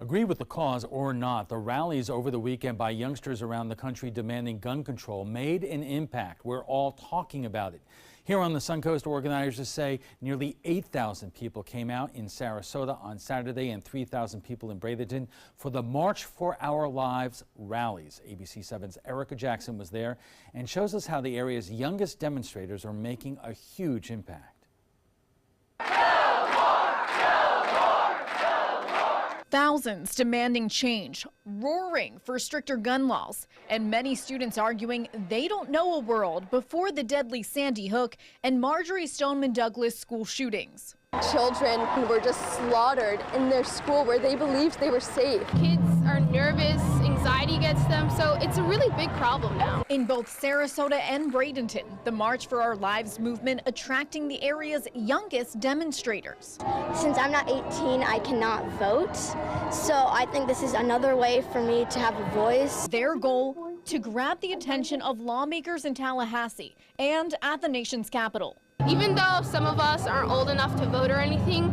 Agree with the cause or not, the rallies over the weekend by youngsters around the country demanding gun control made an impact. We're all talking about it. Here on the Suncoast, organizers say nearly 8,000 people came out in Sarasota on Saturday and 3,000 people in Bradenton for the March for Our Lives rallies. ABC 7's Erica Jackson was there and shows us how the area's youngest demonstrators are making a huge impact. Thousands demanding change, roaring for stricter gun laws, and many students arguing they don't know a world before the deadly Sandy Hook and Marjory Stoneman Douglas school shootings. Children who were just slaughtered in their school where they believed they were safe. Kids are nervous, anxiety gets them, so it's a really big problem now. In both Sarasota and Bradenton, the March for Our Lives movement attracting the area's youngest demonstrators. Since I'm not 18, I cannot vote, so I think this is another way for me to have a voice. Their goal, to grab the attention of lawmakers in Tallahassee and at the nation's capital. Even though some of us aren't old enough to vote or anything,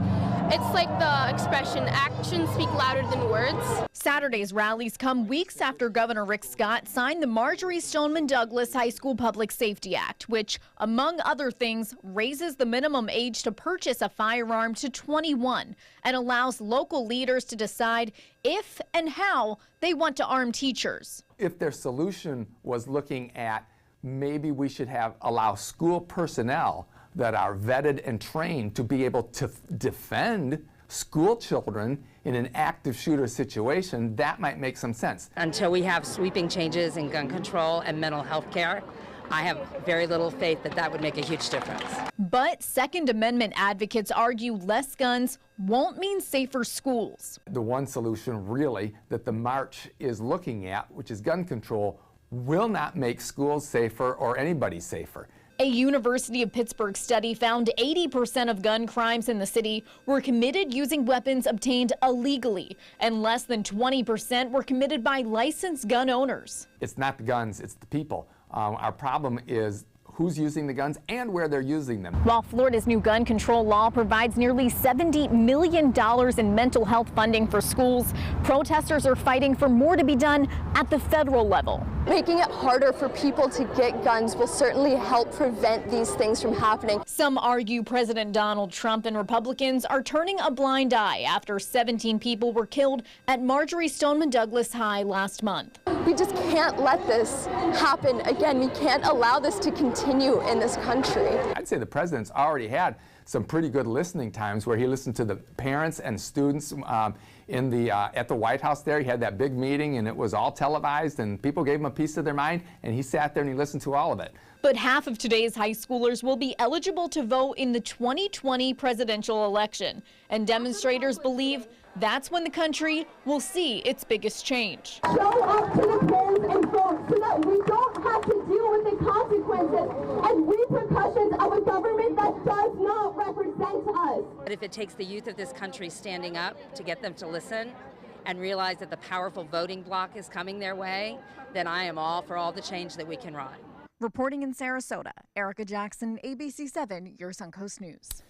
it's like the expression, actions speak louder than words. Saturday's rallies come weeks after Governor Rick Scott signed the Marjory Stoneman Douglas High School Public Safety Act, which, among other things, raises the minimum age to purchase a firearm to 21 and allows local leaders to decide if and how they want to arm teachers. If their solution was looking at maybe we should allow school personnel that are vetted and trained to be able to defend school children in an active shooter situation, that might make some sense. Until we have sweeping changes in gun control and mental health care, I have very little faith that that would make a huge difference. But Second Amendment advocates argue less guns won't mean safer schools. The one solution really that the march is looking at, which is gun control, will not make schools safer or anybody safer. A University of Pittsburgh study found 80% of gun crimes in the city were committed using weapons obtained illegally, and less than 20% were committed by licensed gun owners. It's not the guns, it's the people. Our problem is who's using the guns and where they're using them. While Florida's new gun control law provides nearly $70 million in mental health funding for schools, protesters are fighting for more to be done at the federal level. Making it harder for people to get guns will certainly help prevent these things from happening. Some argue President Donald Trump and Republicans are turning a blind eye after 17 people were killed at Marjory Stoneman Douglas High last month. We just can't let this happen again. We can't allow this to continue in this country. I'd say the president's already had some pretty good listening times where he listened to the parents and students at the White House there. He had that big meeting and it was all televised and people gave him a piece of their mind and he sat there and he listened to all of it. But half of today's high schoolers will be eligible to vote in the 2020 presidential election, and demonstrators believe that's when the country will see its biggest change. Show up to the polls and vote so that we don't have to deal with the consequences and repercussions of a government that does not represent us. But if it takes the youth of this country standing up to get them to listen and realize that the powerful voting bloc is coming their way, then I am all for all the change that we can run. Reporting in Sarasota, Erica Jackson, ABC 7, your Suncoast News.